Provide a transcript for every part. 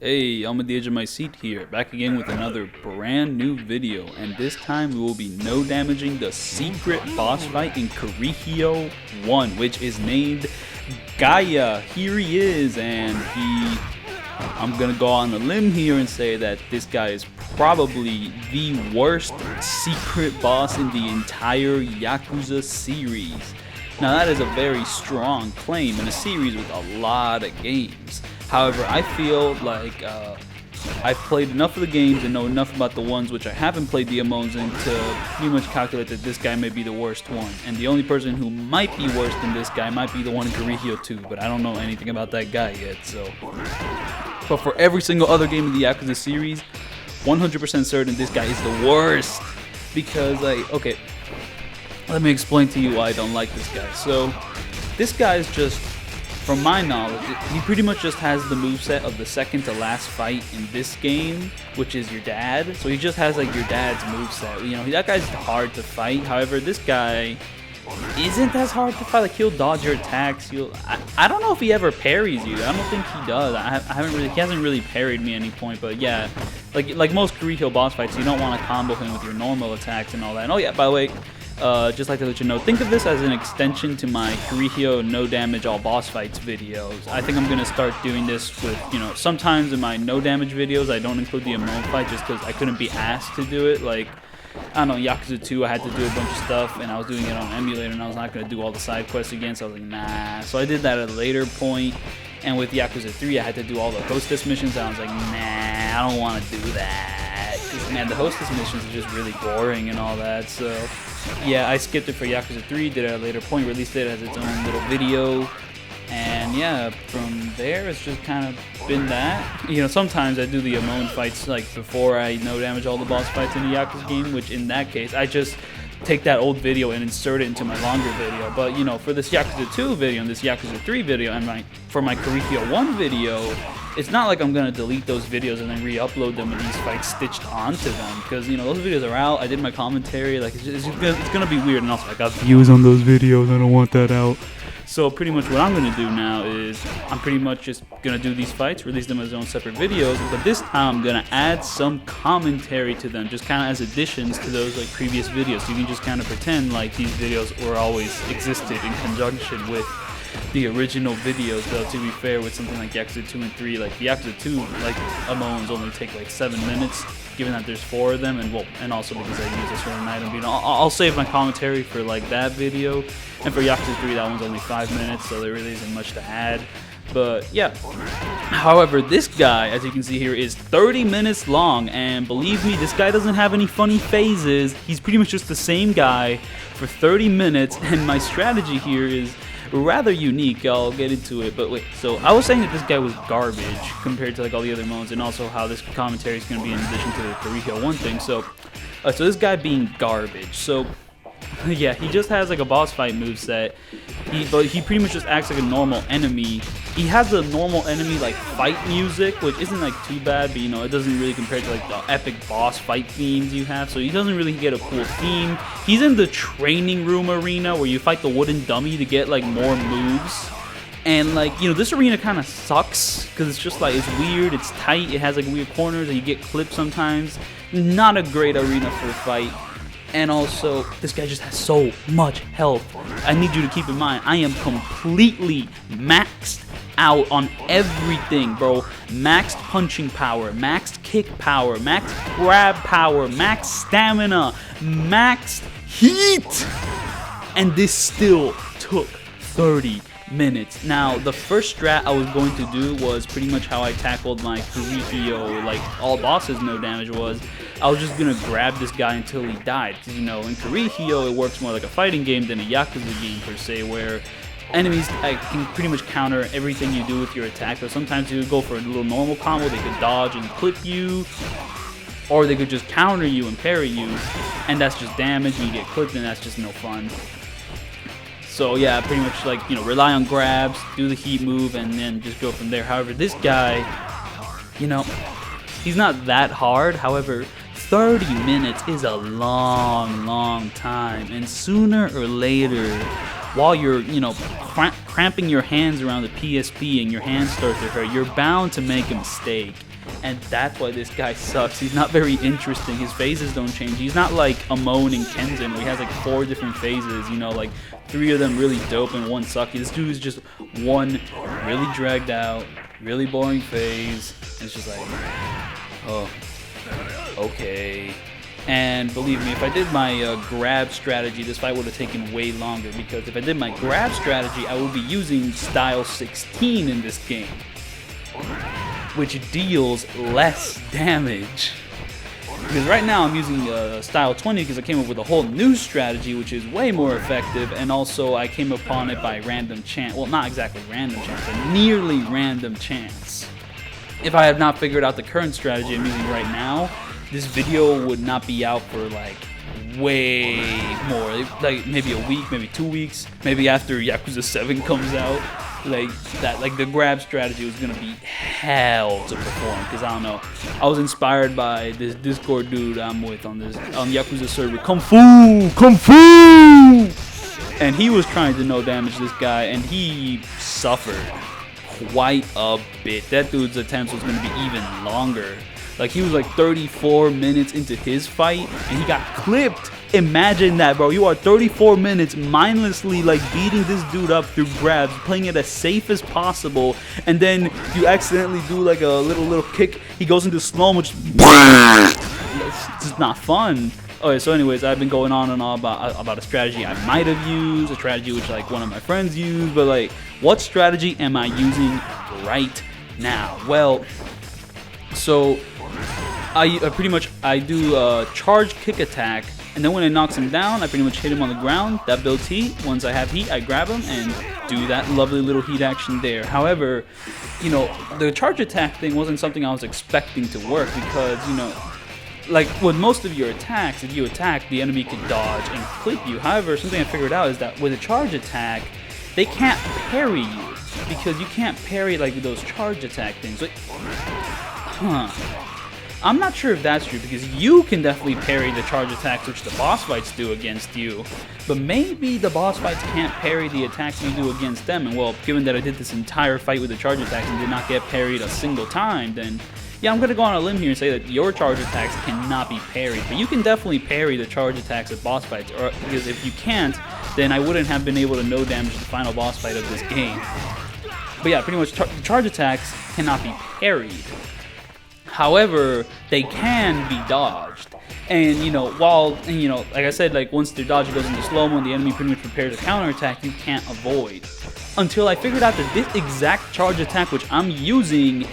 Hey, I'm on the edge of my seat here, back again with another brand new video, and this time we will be no damaging the secret boss fight in Kurohyou 1, which is named Gaia. Here he is, and I'm gonna go on a limb here and say that this guy is probably the worst secret boss in the entire Yakuza series. Now that is a very strong claim in a series with a lot of games. However, I feel like I've played enough of the games and know enough about the ones which I haven't played the Amons in to pretty much calculate that this guy may be the worst one. And the only person who might be worse than this guy might be the one in Kurohyou 2, but I don't know anything about that guy yet, so. But for every single other game in the Yakuza series, 100% certain this guy is the worst. Because, okay, let me explain to you why I don't like this guy. So, this guy is just, from my knowledge, he pretty much just has the moveset of the second to last fight in this game, which is your dad. So he just has like your dad's moveset. You know, that guy's hard to fight. However, this guy isn't as hard to fight. Like, he'll dodge your attacks. I don't know if he ever parries you. I don't think he does. He hasn't really parried me at any point. But yeah, like most Kurohyou boss fights, you don't want to combo him with your normal attacks and all that. And oh yeah, by the way, just like to let you know, think of this as an extension to my Kurohyou no damage all boss fights videos. I think I'm going to start doing this with, you know, sometimes in my no damage videos I don't include the Amon fight just because I couldn't be asked to do it. Like, I don't know, Yakuza 2 I had to do a bunch of stuff and I was doing it on an emulator and I was not going to do all the side quests again, so I was like, nah. So I did that at a later point, and with Yakuza 3 I had to do all the hostess missions and I was like, nah, I don't want to do that. Because, man, the hostess missions are just really boring and all that, so yeah, I skipped it for Yakuza 3, did it at a later point, released it as its own little video, and yeah, from there it's just kind of been that. You know, sometimes I do the Amon fights like before I no damage all the boss fights in the Yakuza game, which in that case, I just take that old video and insert it into my longer video. But you know, for this Yakuza 2 video and this Yakuza 3 video and for my Kurohyou 1 video, it's not like I'm gonna delete those videos and then re-upload them with these fights stitched onto them, because you know those videos are out. I did my commentary, like it's gonna be weird, and also I got views on those videos. I don't want that out. So pretty much what I'm gonna do now is I'm pretty much just gonna do these fights, release them as their own separate videos, but this time I'm gonna add some commentary to them, just kind of as additions to those like previous videos. So you can just kind of pretend like these videos were always existed in conjunction with the original videos, though. To be fair, with something like Yakuza 2 and 3, like the Yakuza 2, like Amons only take like 7 minutes, given that there's 4 of them, and well, and also because I use a certain item. You know, I'll save my commentary for like that video, and for Yakuza 3, that one's only 5 minutes, so there really isn't much to add. But yeah, however, this guy, as you can see here, is 30 minutes long, and believe me, this guy doesn't have any funny phases. He's pretty much just the same guy for 30 minutes, and my strategy here is rather unique. I'll get into it, but wait, so I was saying that this guy was garbage compared to like all the other modes, and also how this commentary is going to be in addition to the Kurohyou 1 thing. So this guy being garbage, so yeah, he just has like a boss fight moveset, but he pretty much just acts like a normal enemy. He has a normal enemy like fight music, which isn't like too bad, but you know, it doesn't really compare to like the epic boss fight themes you have, so he doesn't really get a cool theme. He's in the training room arena where you fight the wooden dummy to get like more moves. And like, you know, this arena kind of sucks because it's just like, it's weird, it's tight, it has like weird corners and you get clipped sometimes. Not a great arena for a fight. And also, this guy just has so much health. I need you to keep in mind, I am completely maxed out on everything, bro. Maxed punching power, maxed kick power, maxed grab power, maxed stamina, maxed heat. And this still took 30 minutes. Now, the first strat I was going to do was pretty much how I tackled my Kurohyou, like all bosses no damage, was I was just gonna grab this guy until he died. Because you know, in Kurohyou it works more like a fighting game than a Yakuza game per se, where enemies can pretty much counter everything you do with your attack. So sometimes you could go for a little normal combo, they could dodge and clip you, or they could just counter you and parry you, and that's just damage, and you get clipped, and that's just no fun. So yeah, pretty much like, you know, rely on grabs, do the heat move, and then just go from there. However, this guy, you know, he's not that hard. However, 30 minutes is a long time, and sooner or later, while you're, you know, cramping your hands around the PSP and your hands start to hurt, you're bound to make a mistake. And that's why this guy sucks. He's not very interesting. His phases don't change. He's not like Amon and Kenzin, where he has like 4 different phases, you know, like 3 of them really dope and 1 sucky. This dude is just one really dragged out, really boring phase. And it's just like, oh, okay. And believe me, if I did my grab strategy, this fight would have taken way longer, because if I did my grab strategy, I would be using style 16 in this game, which deals less damage. Because right now I'm using style 20 because I came up with a whole new strategy which is way more effective, and also I came upon it by random chance. Well, not exactly random chance, but nearly random chance. If I have not figured out the current strategy I'm using right now, this video would not be out for like way more, like maybe a week, maybe 2 weeks, maybe after Yakuza 7 comes out. Like that, like the grab strategy was gonna be hell to perform, because I don't know, I was inspired by this Discord dude I'm with on Yakuza server, Kung Fu, and he was trying to no damage this guy, and he suffered quite a bit. That dude's attempts was gonna be even longer. Like, he was like 34 minutes into his fight, and he got clipped. Imagine that, bro. You are 34 minutes mindlessly, like, beating this dude up through grabs, playing it as safe as possible, and then you accidentally do, like, a little kick. He goes into slow-mo, it's just not fun. Okay, so anyways, I've been going on and on about a strategy I might have used, a strategy which, like, one of my friends used, but, like, what strategy am I using right now? Well, so I do a charge kick attack, and then when it knocks him down, I pretty much hit him on the ground. That builds heat. Once I have heat, I grab him and do that lovely little heat action there. However, you know, the charge attack thing wasn't something I was expecting to work, because, you know, like with most of your attacks, if you attack, the enemy can dodge and clip you. However, something I figured out is that with a charge attack, they can't parry you, because you can't parry like those charge attack things. Like, I'm not sure if that's true, because you can definitely parry the charge attacks which the boss fights do against you, but maybe the boss fights can't parry the attacks you do against them. And well, given that I did this entire fight with the charge attacks and did not get parried a single time, then yeah, I'm going to go on a limb here and say that your charge attacks cannot be parried, but you can definitely parry the charge attacks at boss fights, or because if you can't, then I wouldn't have been able to no damage the final boss fight of this game. But yeah, pretty much charge attacks cannot be parried. However, they can be dodged. And, you know, like I said, like once their dodge goes into slow-mo and the enemy pretty much prepares a counterattack, you can't avoid. Until I figured out that this exact charge attack which I'm using,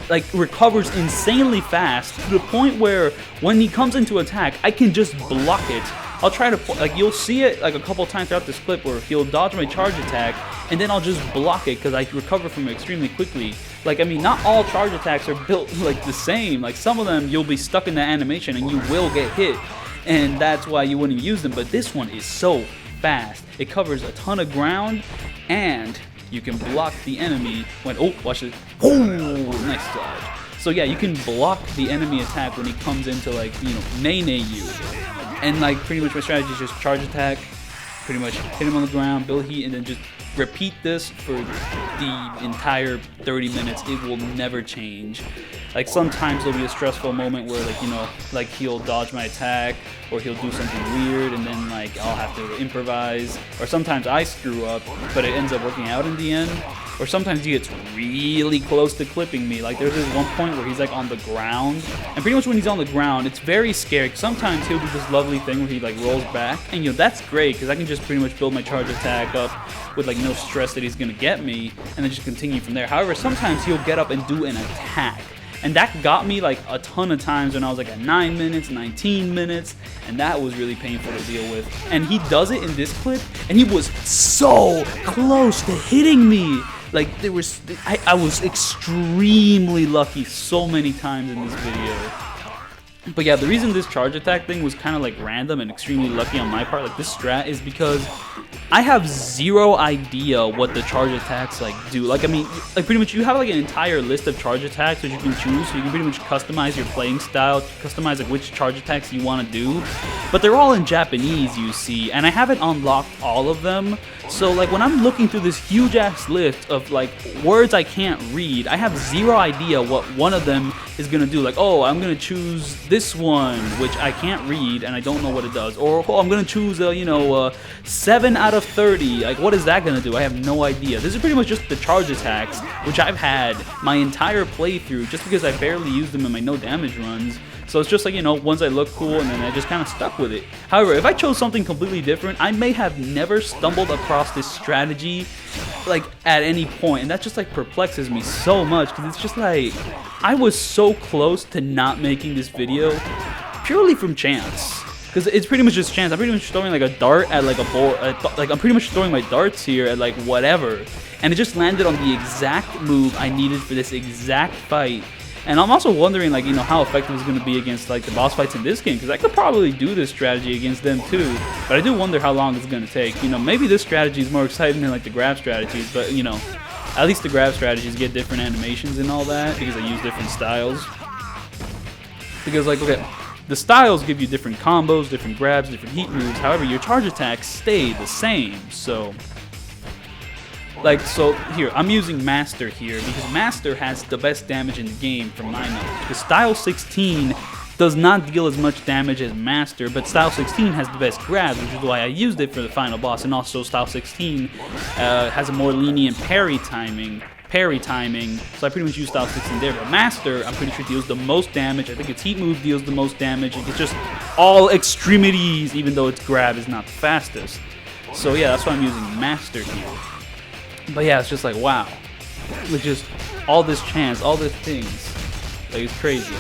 like, recovers insanely fast, to the point where when he comes into attack, I can just block it. I'll try to, like, you'll see it like a couple times throughout this clip where he'll dodge my charge attack, and then I'll just block it because I recover from it extremely quickly. Like, I mean, not all charge attacks are built like the same. Like, some of them you'll be stuck in the animation and you will get hit, and that's why you wouldn't use them. But this one is so fast. It covers a ton of ground, and you can block the enemy when, oh, watch it. Oh, nice dodge. So yeah, you can block the enemy attack when he comes into, like, you know, nay you. And, like, pretty much my strategy is just charge attack, pretty much hit him on the ground, build heat, and then just repeat this for the entire 30 minutes. It will never change. Like, sometimes there'll be a stressful moment where, like, you know, like he'll dodge my attack, or he'll do something weird, and then, like, I'll have to improvise. Or sometimes I screw up, but it ends up working out in the end. Or sometimes he gets really close to clipping me. Like, there's this one point where he's, like, on the ground, and pretty much when he's on the ground, it's very scary. Sometimes he'll do this lovely thing where he, like, rolls back, and, you know, that's great, because I can just pretty much build my charge attack up with, like, no stress that he's gonna get me, and then just continue from there. However, sometimes he'll get up and do an attack, and that got me, like, a ton of times when I was, like, at 9 minutes, 19 minutes, and that was really painful to deal with. And he does it in this clip, and he was so close to hitting me. Like, I was extremely lucky so many times in this video. But yeah, the reason this charge attack thing was kind of, like, random and extremely lucky on my part, like this strat, is because I have zero idea what the charge attacks, like, do. Like, I mean, like, pretty much you have, like, an entire list of charge attacks that you can choose, so you can pretty much customize your playing style, customize, like, which charge attacks you want to do. But they're all in Japanese, you see, and I haven't unlocked all of them, So like when I'm looking through this huge ass list of like words I can't read, I have zero idea what one of them is gonna do. Like, oh, I'm gonna choose this one, which I can't read and I don't know what it does. Or oh, I'm gonna choose 7 out of 30. Like, what is that gonna do? I have no idea. This is pretty much just the charge attacks, which I've had my entire playthrough just because I barely use them in my no damage runs. So it's just like, ones that look cool, and then I just kind of stuck with it. However, if I chose something completely different, I may have never stumbled across this strategy, like, at any point. And that just, like, perplexes me so much, because it's just like, I was so close to not making this video purely from chance. Because it's pretty much just chance. I'm pretty much throwing, like, a dart at, like, a board. Like, I'm pretty much throwing my darts here at, like, whatever. And it just landed on the exact move I needed for this exact fight. And I'm also wondering, like, how effective it's going to be against, like, the boss fights in this game, because I could probably do this strategy against them too, but I do wonder how long it's going to take. Maybe this strategy is more exciting than, like, the grab strategies, but, at least the grab strategies get different animations and all that, because I use different styles. Because, like, look at, the styles give you different combos, different grabs, different heat moves, however, your charge attacks stay the same, so... Like, so here, I'm using Master here because Master has the best damage in the game from my knowledge. Because Style 16 does not deal as much damage as Master, but Style 16 has the best grabs, which is why I used it for the final boss. And also, Style 16 has a more lenient parry timing, so I pretty much use Style 16 there. But Master, I'm pretty sure deals the most damage. I think its heat move deals the most damage. It's just all extremities, even though its grab is not the fastest. So yeah, that's why I'm using Master here. But yeah, it's just like, wow. With just all this chance, all these things. Like, it's crazy.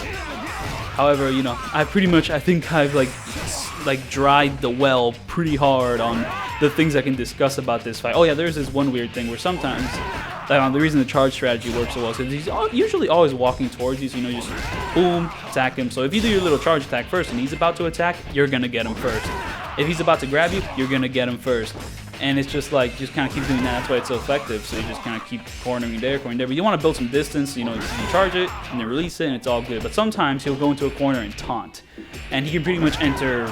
However, I think I've like dried the well pretty hard on the things I can discuss about this fight. Oh yeah, there's this one weird thing where sometimes, the reason the charge strategy works so well is because he's usually always walking towards you, so just boom, attack him. So if you do your little charge attack first and he's about to attack, you're gonna get him first. If he's about to grab you, you're gonna get him first. And it's just like, just kind of keep doing that. That's why it's so effective. So you just kind of keep cornering there. But you want to build some distance. You charge it and then release it, and it's all good. But sometimes he'll go into a corner and taunt, and he can pretty much enter,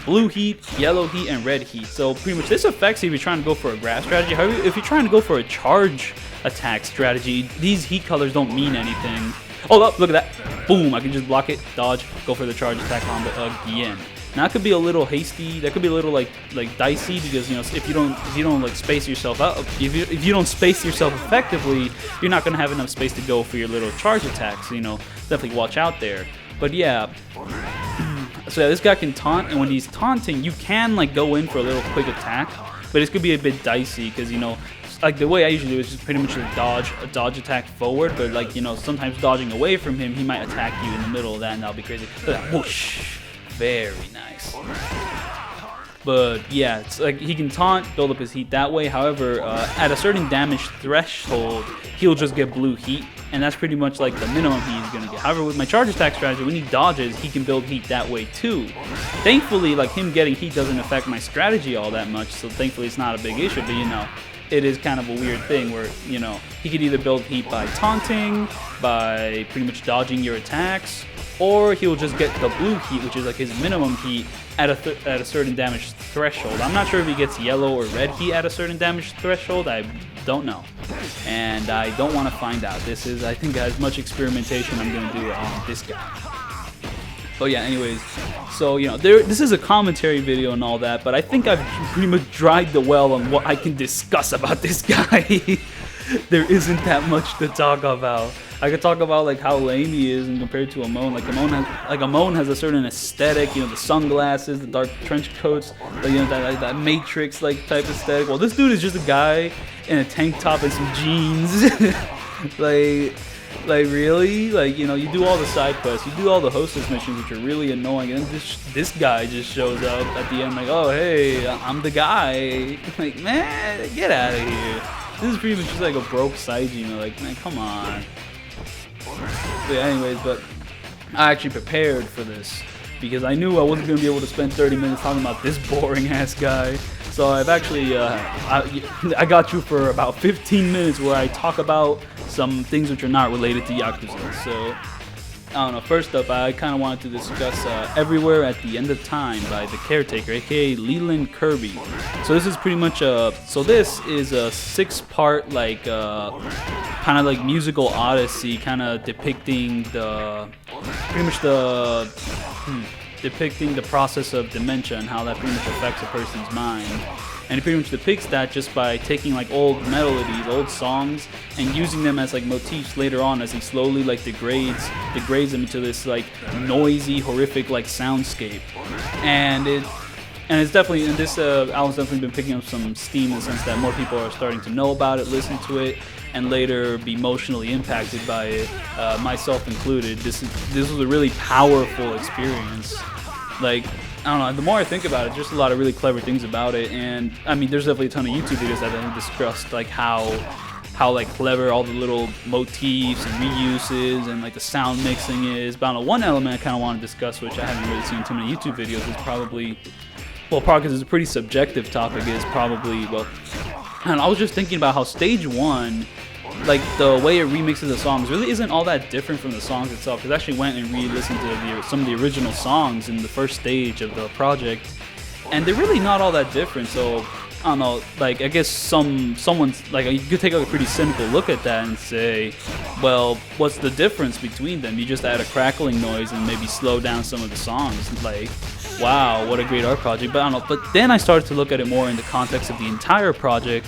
blue heat, yellow heat, and red heat. So pretty much this affects if you're trying to go for a grab strategy. However, if you're trying to go for a charge attack strategy, these heat colors don't mean anything. Oh, look at that! Boom! I can just block it, dodge, go for the charge attack combo again. Now that could be a little hasty. That could be a little like dicey because if you don't like space yourself out, if you don't space yourself effectively, you're not gonna have enough space to go for your little charge attacks. So, definitely watch out there. But yeah, so yeah, this guy can taunt, and when he's taunting, you can like go in for a little quick attack, but it could be a bit dicey because like the way I usually do is just pretty much a dodge attack forward, but like sometimes dodging away from him, he might attack you in the middle of that, and that'll be crazy. Look at that, whoosh. Very nice. But yeah, it's like he can taunt, build up his heat that way. However, at a certain damage threshold, he'll just get blue heat, and that's pretty much like the minimum he's gonna get. However, with my charge attack strategy, when he dodges, he can build heat that way too. Thankfully, like him getting heat doesn't affect my strategy all that much, so thankfully it's not a big issue. But it is kind of a weird thing where he could either build heat by taunting, by pretty much dodging your attacks, or he'll just get the blue heat, which is like his minimum heat, at a certain damage threshold. I'm not sure if he gets yellow or red heat at a certain damage threshold. I don't know, and I don't want to find out. This is, I think, as much experimentation I'm going to do on this guy. But yeah, anyways, so this is a commentary video and all that, but I think I've pretty much dried the well on what I can discuss about this guy. There isn't that much to talk about. I could talk about like how lame he is and compared to Amon. Like Amon has a certain aesthetic, the sunglasses, the dark trench coats, that Matrix like type aesthetic. Well, this dude is just a guy in a tank top and some jeans. like really, you do all the side quests, you do all the hostess missions, which are really annoying, and this guy just shows up at the end like, oh hey, I'm the guy. Like, man, get out of here. This is pretty much just like a broke Saiji, like, man, come on. So yeah, anyways, but I actually prepared for this because I knew I wasn't going to be able to spend 30 minutes talking about this boring ass guy. So I've actually, I got you for about 15 minutes where I talk about some things which are not related to Yakuza. So I don't know, first up, I kind of wanted to discuss Everywhere at the End of Time by the Caretaker, aka Leland Kirby. So this is pretty much this is a 6-part, like, kind of like musical odyssey, kind of depicting depicting the process of dementia and how that pretty much affects a person's mind. And it pretty much depicts that just by taking like old melodies, old songs, and using them as like motifs later on as he slowly like degrades them into this like noisy, horrific like soundscape. And it's definitely, and this album's definitely been picking up some steam in the sense that more people are starting to know about it, listen to it, and later be emotionally impacted by it, myself included. This was a really powerful experience. Like, I don't know, the more I think about it, just a lot of really clever things about it. And I mean, there's definitely a ton of YouTube videos that have discussed like how like clever all the little motifs and reuses and like the sound mixing is. But I don't know, one element I kind of want to discuss, which I haven't really seen too many YouTube videos, is probably because it's a pretty subjective topic, is probably, and I was just thinking about how stage 1, like the way it remixes the songs, really isn't all that different from the songs itself. Because I actually went and re-listened to some of the original songs in the first stage of the project, and they're really not all that different. So I don't know, like I guess someone's like, you could take a pretty cynical look at that and say, well, what's the difference between them? You just add a crackling noise and maybe slow down some of the songs. Like, wow, what a great art project. But I don't know. But then I started to look at it more in the context of the entire project.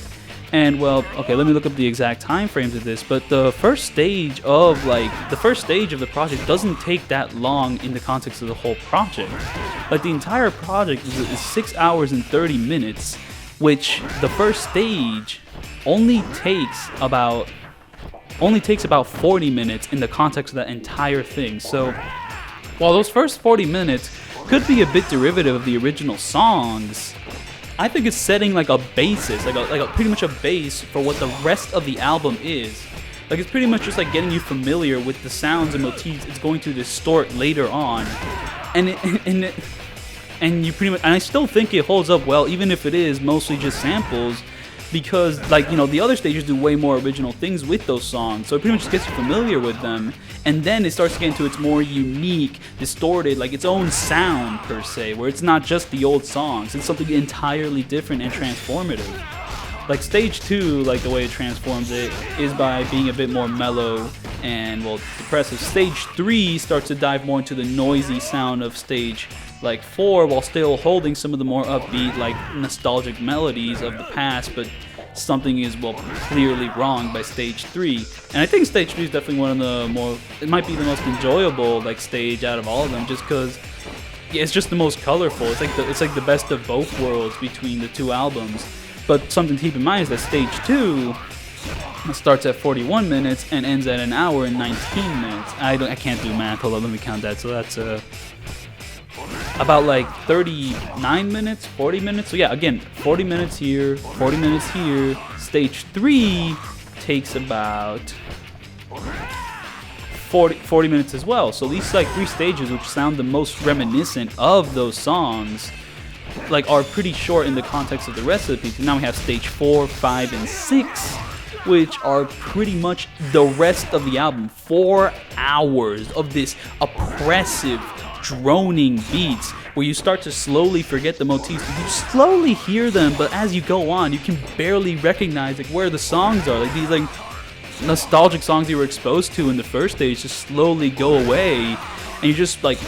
And well, okay, let me look up the exact time frames of this. But the first stage of the project doesn't take that long in the context of the whole project. Like the entire project is 6 hours and 30 minutes, which the first stage only takes about 40 minutes in the context of that entire thing. So while those first 40 minutes could be a bit derivative of the original songs, I think it's setting like a basis, like a pretty much a base for what the rest of the album is. Like it's pretty much just like getting you familiar with the sounds and motifs it's going to distort later on, and you pretty much, and I still think it holds up well, even if it is mostly just samples, because like, you know, the other stages do way more original things with those songs, so it pretty much just gets you familiar with them, and then it starts to get into its more unique, distorted, like its own sound per se, where it's not just the old songs, it's something entirely different and transformative. Like stage 2, like the way it transforms it is by being a bit more mellow and, well, depressive. Stage 3 starts to dive more into the noisy sound of stage like 4, while still holding some of the more upbeat, like nostalgic melodies of the past, but something is, well, clearly wrong by stage 3. And I think stage 3 is definitely one of the more, it might be the most enjoyable like stage out of all of them, just because it's just the most colorful. It's like the best of both worlds between the two albums. But something to keep in mind is that stage 2 starts at 41 minutes and ends at 1 hour and 19 minutes. I can't do math. Hold on, let me count that. So that's about like 39 minutes, 40 minutes. So yeah, again, 40 minutes here, 40 minutes here. Stage 3 takes about 40 minutes as well. So these like 3 stages, which sound the most reminiscent of those songs, like are pretty short in the context of the rest of the piece. Now we have stage 4, 5, and 6, which are pretty much the rest of the album. 4 hours of this oppressive, droning beats where you start to slowly forget the motifs. You slowly hear them, but as you go on, you can barely recognize like where the songs are. Like these like nostalgic songs you were exposed to in the first stage just slowly go away, and you're just like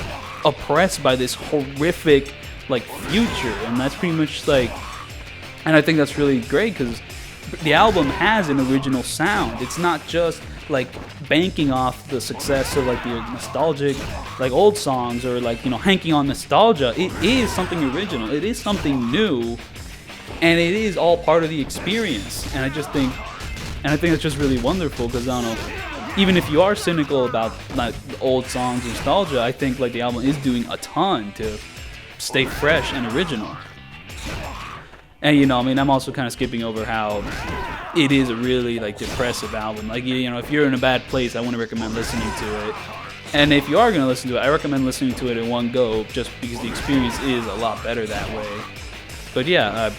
oppressed by this horrific like future. And that's pretty much like, and I think that's really great because the album has an original sound. It's not just like banking off the success of like the nostalgic like old songs, or like, you know, hanking on nostalgia. It is something original, it is something new, and it is all part of the experience. And I think it's just really wonderful, because I don't know, even if you are cynical about like old songs and nostalgia, I think like the album is doing a ton to stay fresh and original. And, you know, I mean, I'm also kind of skipping over how it is a really like depressive album. Like, you know, if you're in a bad place, I wouldn't recommend listening to it. And if you are going to listen to it, I recommend listening to it in one go, just because the experience is a lot better that way. But yeah,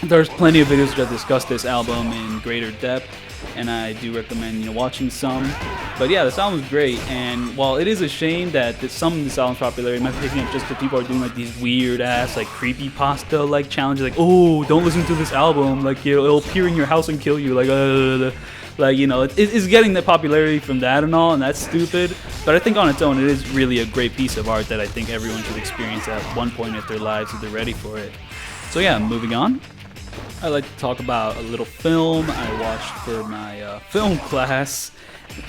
there's plenty of videos that discuss this album in greater depth. and I do recommend watching some. But yeah, this album is great, and while it is a shame that some of this album's popularity might be picking up just because people are doing like these weird ass like creepypasta like challenges, like, oh, don't listen to this album, like it'll appear in your house and kill you, like it's getting the popularity from that and all, and that's stupid. But I think on its own, it is really a great piece of art that I think everyone should experience at one point in their lives if they're ready for it. So yeah, moving on. I'd like to talk about a little film I watched for my film class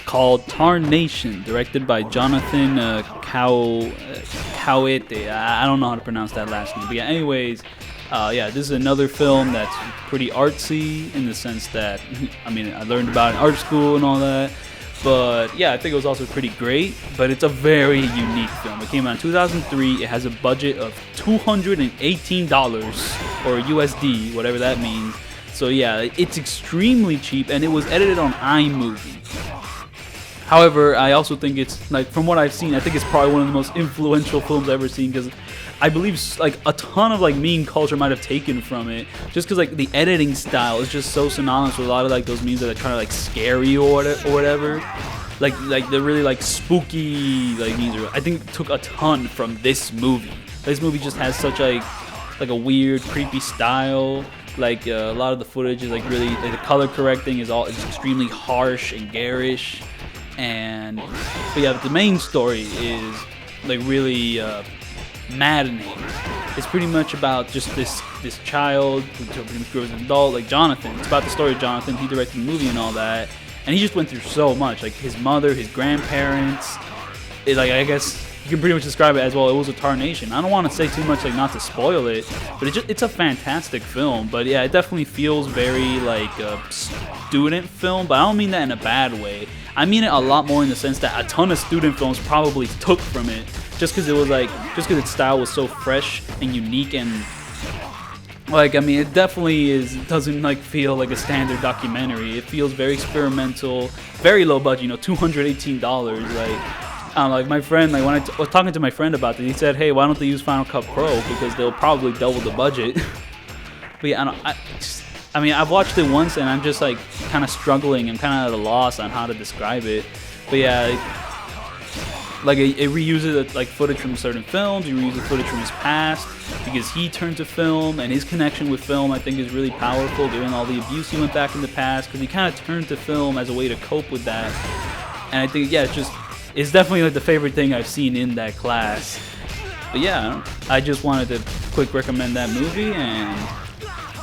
called Tarnation, directed by Jonathan Coete. I don't know how to pronounce that last name. But yeah, anyways, this is another film that's pretty artsy in the sense that, I mean, I learned about it in art school and all that. But yeah, I think it was also pretty great, but it's a very unique film. It came out in 2003. It has a budget of $218 or USD, whatever that means. So yeah, it's extremely cheap, and it was edited on iMovie. However, I also think it's, like, from what I've seen, I think it's probably one of the most influential films I've ever seen, because I believe like a ton of like meme culture might have taken from it, just because like the editing style is just so synonymous with a lot of like those memes that are kind of like scary or whatever. Like the really like spooky like memes. I think it took a ton from this movie. This movie just has such like a weird, creepy style. Like a lot of the footage is like really, like, the color correcting is extremely harsh and garish. But yeah, the main story is like really maddening. It's pretty much about just this child who grows an adult, like Jonathan. It's about the story of Jonathan. He directed the movie and all that, and he just went through so much. Like his mother, his grandparents. I guess you can pretty much describe it as, well, it was a tarnation. I don't want to say too much, like, not to spoil it, but it's a fantastic film. But yeah, it definitely feels very like a student film, but I don't mean that in a bad way. I mean it a lot more in the sense that a ton of student films probably took from it, just because its style was so fresh and unique, and like, I mean, it definitely doesn't like feel like a standard documentary. It feels very experimental, very low budget, $218. Like my friend, like when I was talking to my friend about this, he said, hey, why don't they use Final Cut Pro, because they'll probably double the budget. But yeah, I mean, I've watched it once, and I'm just like kind of struggling. I'm kind of at a loss on how to describe it. But yeah, like it reuses like footage from certain films. It reuses footage from his past, because he turned to film, and his connection with film, I think, is really powerful, given all the abuse he went back in the past, because he kind of turned to film as a way to cope with that. And I think, yeah, it's definitely like the favorite thing I've seen in that class. But yeah, I just wanted to quick recommend that movie.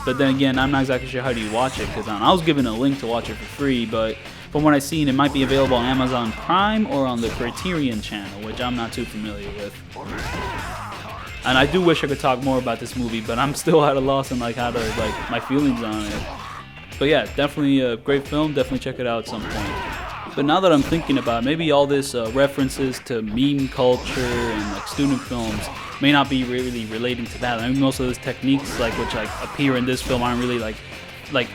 But then again, I'm not exactly sure how do you watch it, because I was given a link to watch it for free, but from what I've seen, it might be available on Amazon Prime or on the Criterion channel, which I'm not too familiar with. And I do wish I could talk more about this movie, but I'm still at a loss on like how to like my feelings on it. But yeah, definitely a great film. Definitely check it out at some point. But now that I'm thinking about it, maybe all this references to meme culture and like student films may not be really relating to that. I mean, most of those techniques which appear in this film aren't really like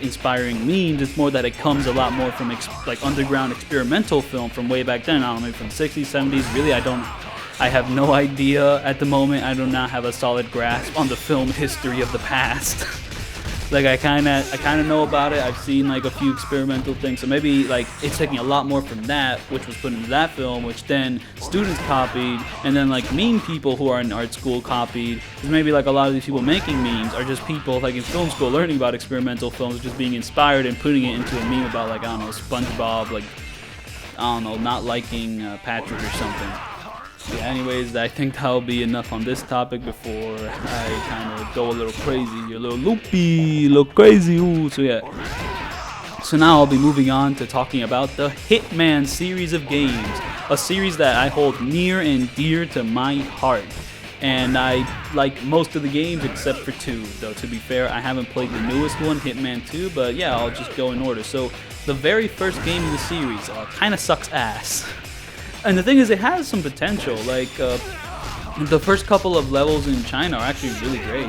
inspiring memes. It's more that it comes a lot more from like underground experimental film from way back then. I don't know, maybe from 60s, 70s. Really, I have no idea at the moment. I do not have a solid grasp on the film history of the past. Like I kind of know about it. I've seen like a few experimental things, so maybe like it's taking a lot more from that, which was put into that film, which then students copied, and then like meme people who are in art school copied. Because maybe like a lot of these people making memes are just people like in film school learning about experimental films, just being inspired and putting it into a meme about like, I don't know, SpongeBob, like, I don't know, not liking Patrick or something. Yeah, anyways, I think that'll be enough on this topic before I kind of go a little crazy, a little loopy, a little crazy. Ooh, so yeah. So now I'll be moving on to talking about the Hitman series of games, a series that I hold near and dear to my heart. And I like most of the games except for two, though to be fair, I haven't played the newest one, Hitman 2, but yeah, I'll just go in order. So the very first game in the series kind of sucks ass. And the thing is, it has some potential. Like, the first couple of levels in China are actually really great.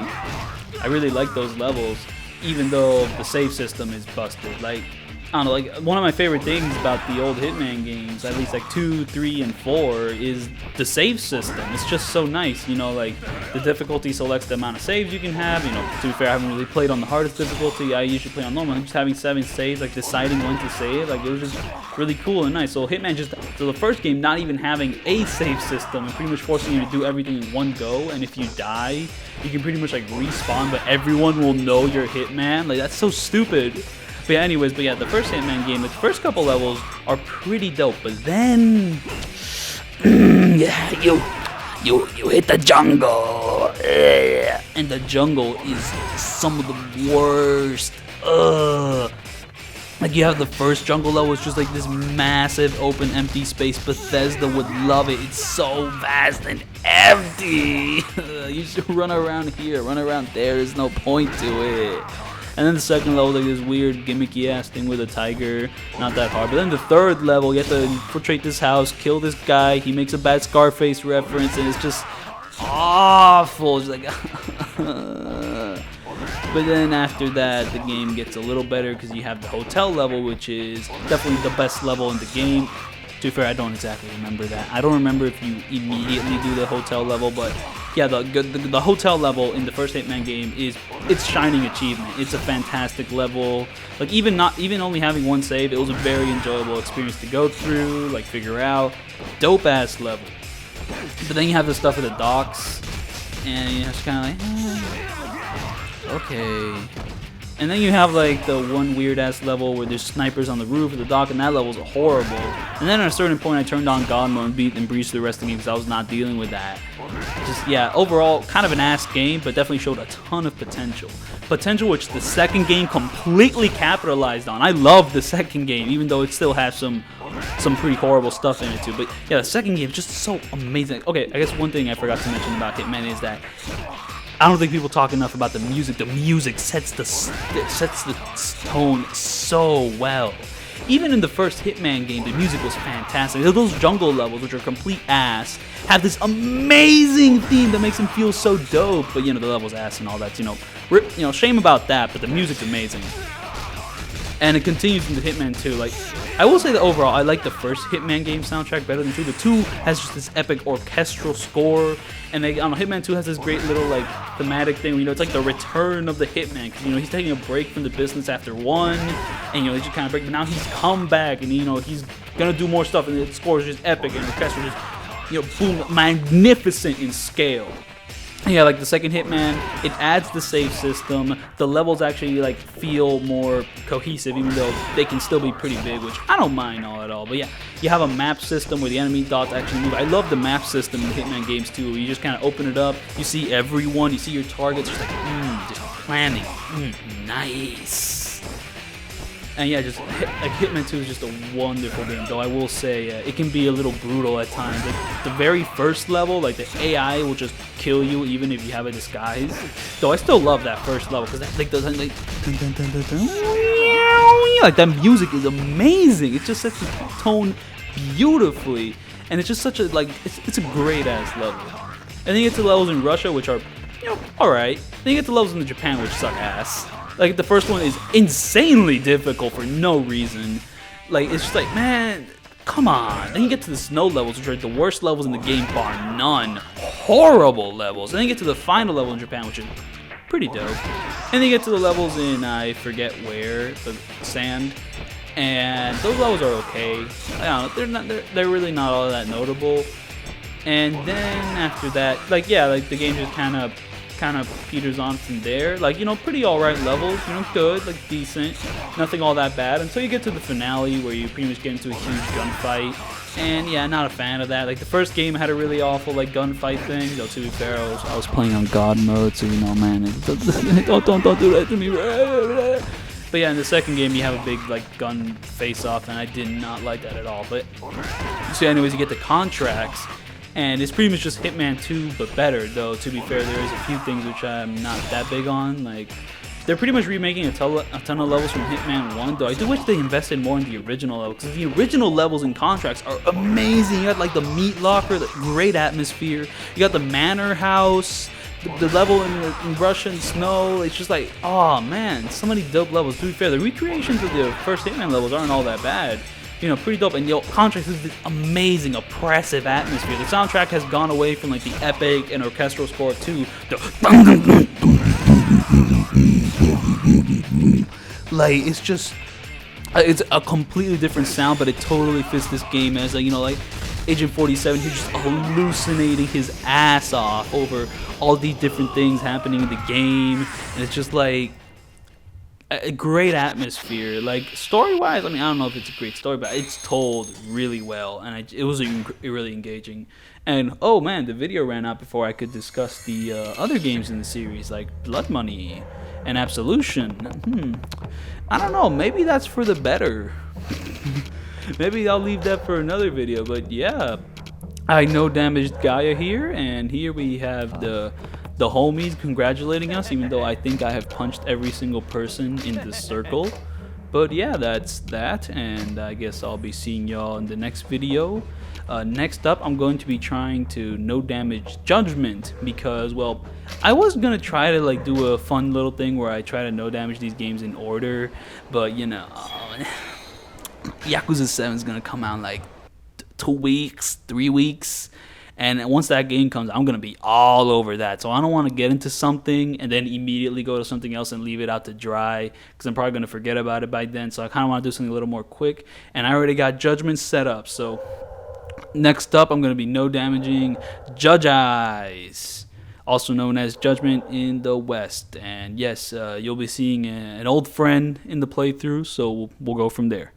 I really like those levels, even though the save system is busted. Like, I don't know, like, one of my favorite things about the old Hitman games, at least like 2, 3, and 4, is the save system. It's just so nice, you know, like, the difficulty selects the amount of saves you can have. You know, to be fair, I haven't really played on the hardest difficulty. I usually play on normal. I'm just having 7 saves, like, deciding when to save. Like, it was just really cool and nice. So Hitman just, so the first game, not even having a save system and pretty much forcing you to do everything in one go, and if you die, you can pretty much, like, respawn, but everyone will know you're Hitman. Like, that's so stupid. But yeah, anyways, but yeah, the first Hitman game, the first couple levels are pretty dope, but then, yeah, you hit the jungle, and the jungle is some of the worst. Like, you have the first jungle level, it's just like this massive open empty space. Bethesda would love it. It's so vast and empty. You should run around here, run around there. There's no point to it. And then the second level, like this weird gimmicky ass thing with a tiger, not that hard. But then the third level, you have to infiltrate this house, kill this guy. He makes a bad Scarface reference, and it's just awful. It's like, but then after that, the game gets a little better because you have the hotel level, which is definitely the best level in the game. To be fair, I don't exactly remember that. I don't remember if you immediately do the hotel level, but yeah, the hotel level in the first Hitman game is its shining achievement. It's a fantastic level. Like, even only having one save, it was a very enjoyable experience to go through, like, figure out. Dope ass level. But then you have the stuff at the docks, and you're just kind of like, okay. And then you have, like, the one weird-ass level where there's snipers on the roof of the dock, and that level's horrible. And then at a certain point, I turned on God mode and breezed through the rest of the game because I was not dealing with that. Just, yeah, overall, kind of an ass game, but definitely showed a ton of potential. Potential which the second game completely capitalized on. I love the second game, even though it still has some pretty horrible stuff in it, too. But, yeah, the second game is just so amazing. Okay, I guess one thing I forgot to mention about Hitman is that I don't think people talk enough about the music. The music sets the tone so well. Even in the first Hitman game, the music was fantastic. Those jungle levels, which are complete ass, have this amazing theme that makes them feel so dope. But, you know, the level's ass and all that, you know, shame about that, but the music's amazing. And it continues into Hitman 2. Like, I will say that overall, I like the first Hitman game soundtrack better than 2. The 2 has just this epic orchestral score, and I don't know, Hitman 2 has this great little, like, thematic thing. You know, it's like the return of the Hitman, because, you know, he's taking a break from the business after 1, and, you know, he just kind of break, but now he's come back, and, you know, he's gonna do more stuff, and the score is just epic, and the orchestra just, you know, boom, magnificent in scale. Yeah, like the second Hitman, it adds the save system. The levels actually, like, feel more cohesive, even though they can still be pretty big, which I don't mind all at all. But yeah, you have a map system where the enemy dots actually move. I love the map system in the Hitman games too, where you just kind of open it up, you see everyone, you see your targets, just like, just planning. Nice. And yeah, just like Hitman 2 is just a wonderful game, though I will say it can be a little brutal at times. Like the very first level, like the AI will just kill you even if you have a disguise. Though I still love that first level because that like doesn't like that music is amazing. It just sets the tone beautifully, and it's just such a like it's a great ass level. And then you get to levels in Russia, which are alright. Then you get to levels in Japan, which suck ass. Like, the first one is insanely difficult for no reason. Like, it's just like, man, come on. Then you get to the snow levels, which are the worst levels in the game, bar none. Horrible levels. And then you get to the final level in Japan, which is pretty dope. And then you get to the levels in, I forget where, the sand. And those levels are okay. I don't know, they're really not all that notable. And then after that, like, yeah, like, the game just kind of peters on from there. Like, you know, pretty alright levels, you know, good, like decent, nothing all that bad, until you get to the finale where you pretty much get into a huge gunfight. And yeah, not a fan of that. Like the first game had a really awful like gunfight thing, though to be fair, I was playing on God mode, so you know, man, don't do that to me. But yeah, in the second game you have a big like gun face off, and I did not like that at all. But so anyways, you get the contracts. And it's pretty much just Hitman 2, but better, though, to be fair, there is a few things which I'm not that big on. Like, they're pretty much remaking a ton of levels from Hitman 1, though I do wish they invested more in the original level, because the original levels and contracts are amazing. You got, like, the meat locker, the great atmosphere. You got the manor house, the level in Russian snow, it's just like, oh man, so many dope levels. To be fair, the recreations of the first Hitman levels aren't all that bad. You know, pretty dope. And contrast is this amazing, oppressive atmosphere. The soundtrack has gone away from like the epic and orchestral score to the like, it's just, it's a completely different sound, but it totally fits this game as, like, you know, like Agent 47, he's just hallucinating his ass off over all these different things happening in the game, and it's just like a great atmosphere. Like, story-wise, I mean, I don't know if it's a great story, but it's told really well, and it was really engaging. And oh man, the video ran out before I could discuss the other games in the series, like Blood Money and Absolution. I don't know, maybe that's for the better. Maybe I'll leave that for another video, but yeah, I no damaged Gaia here, and here we have the homies congratulating us, even though I think I have punched every single person in the circle. But yeah, that's that, and I guess I'll be seeing y'all in the next video. Next up, I'm going to be trying to no damage Judgment, because, well, I was gonna try to like do a fun little thing where I try to no damage these games in order, but you know, Yakuza 7 is gonna come out in like 2 weeks, 3 weeks, and once that game comes, I'm gonna be all over that. So I don't want to get into something and then immediately go to something else and leave it out to dry, because I'm probably gonna forget about it by then. So I kind of want to do something a little more quick, and I already got Judgment set up. So next up, I'm gonna be no damaging Judge Eyes, also known as Judgment in the West. And yes, you'll be seeing an old friend in the playthrough, so we'll go from there.